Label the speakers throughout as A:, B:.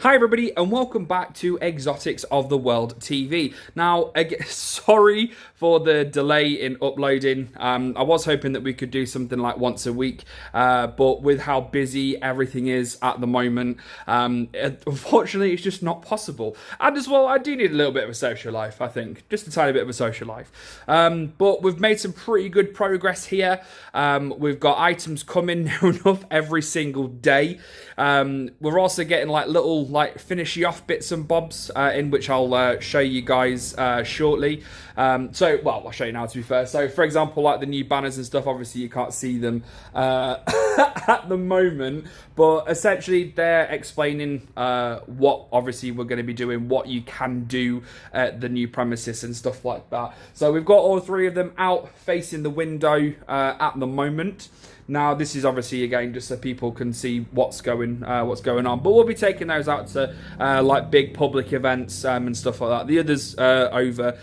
A: Hi everybody and welcome back to Exotics of the World TV. Now, again, sorry for the delay in uploading. I was hoping that we could do something like once a week, but with how busy everything is at the moment, unfortunately it's just not possible. And as well, I do need a little bit of a social life, I think. Just a tiny bit of a social life. But we've made some pretty good progress here. We've got items coming near enough every single day. We're also getting like little finishy off bits and bobs in which I'll show you guys shortly. Well, I'll show you now to be fair. So for example, like the new banners and stuff, obviously you can't see them at the moment, but essentially they're explaining what obviously we're going to be doing, what you can do at the new premises and stuff like that. So we've got all three of them out facing the window at the moment. Now, this is obviously, again, just so people can see what's going on. But we'll be taking those out to, like, big public events and stuff like that. The others over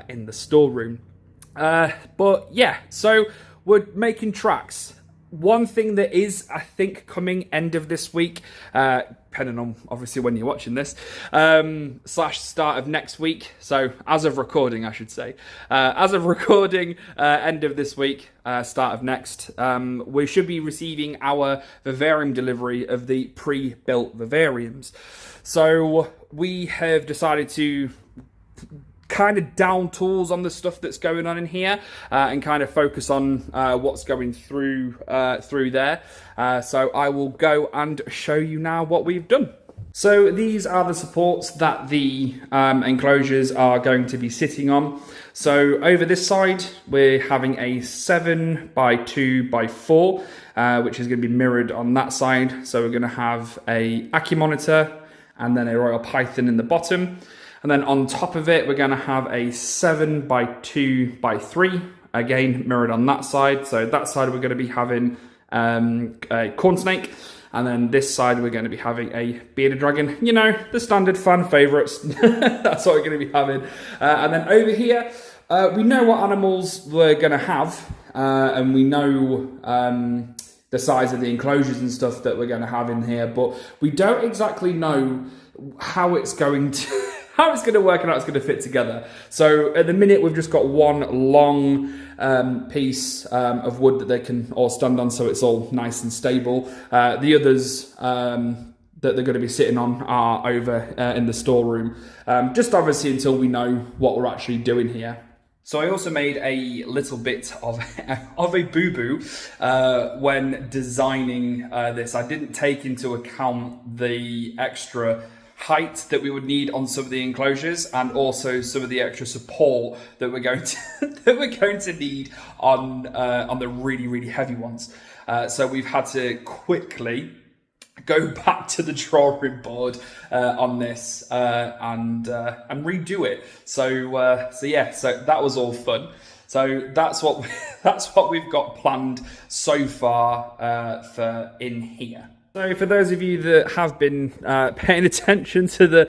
A: in the storeroom. But, yeah, so we're making tracks. One thing that is, I think, coming end of this week, depending on, obviously, when you're watching this, / start of next week. So, as of recording, I should say. As of recording, end of this week, start of next, we should be receiving our vivarium delivery of the pre-built vivariums. So, we have decided to kind of down tools on the stuff that's going on in here and kind of focus on what's going through there. So I will go and show you now what we've done. So these are the supports that the enclosures are going to be sitting on. So over this side, we're having a 7x2x4, which is going to be mirrored on that side. So we're going to have a Aki monitor and then a Royal Python in the bottom. And then on top of it, we're going to have a 7x2x3, again, mirrored on that side. So that side, we're going to be having a corn snake. And then this side, we're going to be having a bearded dragon. You know, the standard fan favourites. That's what we're going to be having. And then over here, we know what animals we're going to have. And we know the size of the enclosures and stuff that we're going to have in here. But we don't exactly know how it's going to work and how it's going to fit together. So at the minute, we've just got one long piece of wood that they can all stand on, so it's all nice and stable. The others that they're going to be sitting on are over in the storeroom, just obviously until we know what we're actually doing here. So I also made a little bit of a boo-boo when designing this. I didn't take into account the extra height that we would need on some of the enclosures, and also some of the extra support that we're going to need on the really heavy ones. So we've had to quickly go back to the drawing board on this and redo it. So yeah, so that was all fun. So that's what we've got planned so far for in here. So for those of you that have been paying attention to the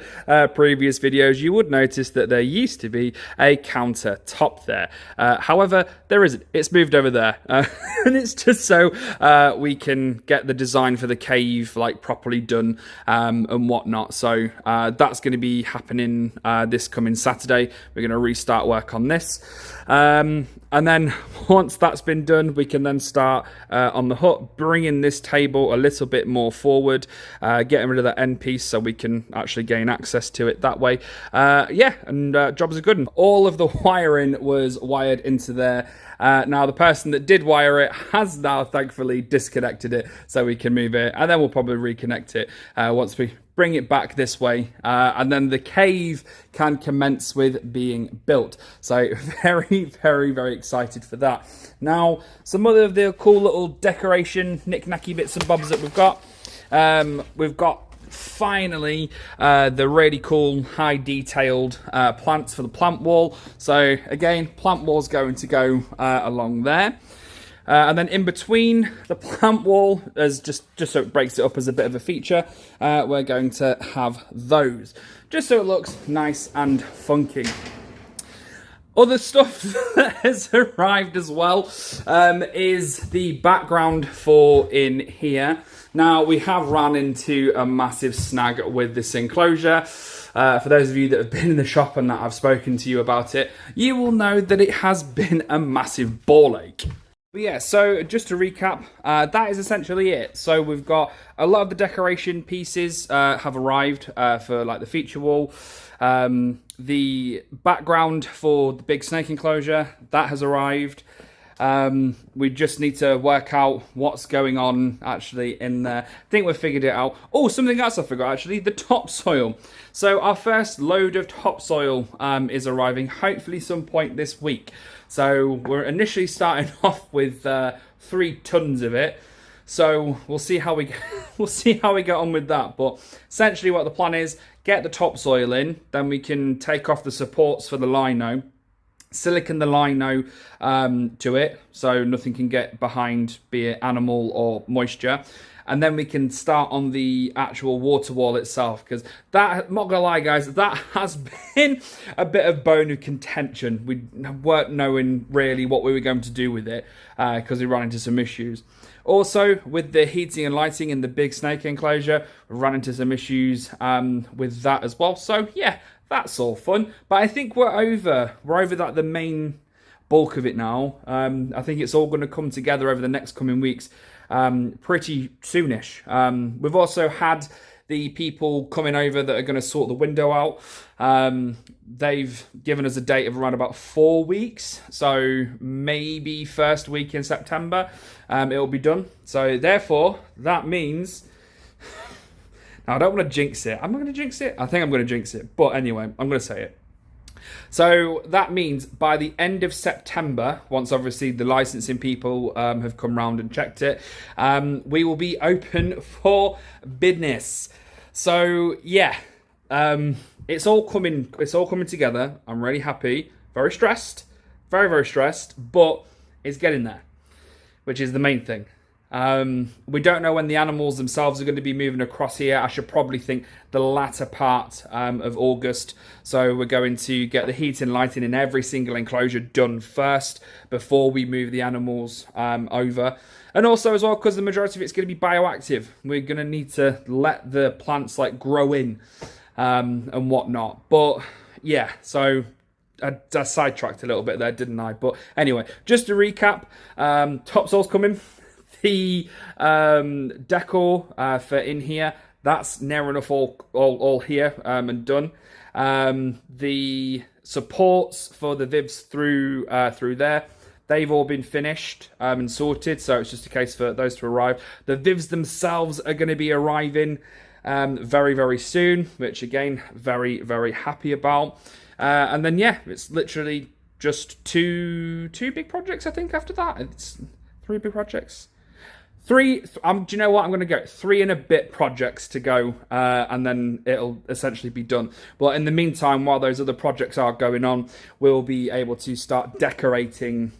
A: previous videos, you would notice that there used to be a counter top there. However, there isn't. It's moved over there. And it's just so we can get the design for the cave like properly done and whatnot. So that's going to be happening this coming Saturday. We're going to restart work on this. And then once that's been done, we can then start on the hut, bringing this table a little bit more forward, getting rid of that end piece so we can actually gain access to it that way. Yeah, and jobs are good. And all of the wiring was wired into there. Now the person that did wire it has now thankfully disconnected it so we can move it, and then we'll probably reconnect it once we bring it back this way, and then the cave can commence with being built. So very excited for that. Now, some other of the cool little decoration knick-knacky bits and bobs that we've got. We've got finally the really cool high detailed plants for the plant wall. So again, plant wall's going to go along there. And then in between the plant wall, as just so it breaks it up as a bit of a feature, we're going to have those, just so it looks nice and funky. Other stuff that has arrived as well is the background for in here. Now, we have run into a massive snag with this enclosure. For those of you that have been in the shop and that I've spoken to you about it, you will know that it has been a massive ball ache. But yeah, so just to recap, that is essentially it. So we've got a lot of the decoration pieces have arrived for like the feature wall. The background for the big snake enclosure, that has arrived. We just need to work out what's going on actually in there. I think we've figured it out. Oh, something else I forgot actually, the topsoil. So our first load of topsoil is arriving hopefully some point this week. So we're initially starting off with 3 tons of it. So we'll see how we get on with that. But essentially what the plan is, get the topsoil in, then we can take off the supports for the lino, silicon the lino to it so nothing can get behind, be it animal or moisture. And then we can start on the actual water wall itself, because that, I'm not gonna lie guys, that has been a bit of bone of contention. We weren't knowing really what we were going to do with it because we ran into some issues. Also, with the heating and lighting in the big snake enclosure, we ran into some issues with that as well. So yeah, that's all fun. But I think we're over that, the main bulk of it now. I think it's all going to come together over the next coming weeks pretty soonish. We've also had the people coming over that are going to sort the window out. They've given us a date of around about 4 weeks, so maybe first week in September it'll be done. So therefore that means, now I don't want to jinx it. Am I going to jinx it? I think I'm going to jinx it, but anyway, I'm going to say it. So that means by the end of September, once obviously the licensing people have come round and checked it, we will be open for business. So yeah, it's all coming together. I'm really happy, very stressed, very stressed, but it's getting there, which is the main thing. We don't know when the animals themselves are going to be moving across here. I should probably think the latter part of August. So we're going to get the heating and lighting in every single enclosure done first before we move the animals over. And also as well, because the majority of it's going to be bioactive, we're going to need to let the plants like grow in and whatnot. But yeah, so I sidetracked a little bit there, didn't I? But anyway, just to recap, topsoil's coming. The decor for in here, that's near enough all here and done. The supports for the vivs through there, they've all been finished and sorted, so it's just a case for those to arrive. The vivs themselves are going to be arriving very soon, which again, very happy about. And then yeah, it's literally just two big projects, I think. After that, it's 3 big projects. 3, do you know what? I'm going to go 3 and a bit projects to go, and then it'll essentially be done. But in the meantime, while those other projects are going on, we'll be able to start decorating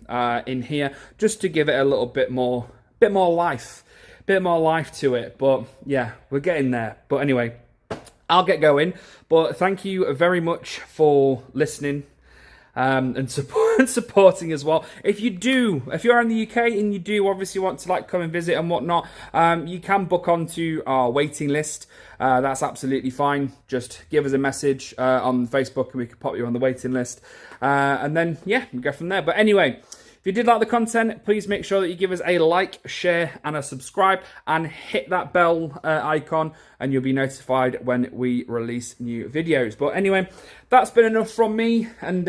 A: in here, just to give it a little bit more life to it. But yeah, we're getting there. But anyway, I'll get going. But thank you very much for listening. And supporting as well. If you're in the UK and you do obviously want to like come and visit and whatnot, you can book onto our waiting list. That's absolutely fine. Just give us a message on Facebook and we can pop you on the waiting list. And then yeah, we go from there. But anyway, if you did like the content, please make sure that you give us a like, share and a subscribe, and hit that bell icon and you'll be notified when we release new videos. But anyway, that's been enough from me, and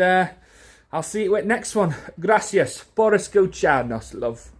A: I'll see you at next one. Gracias por escucharnos, love.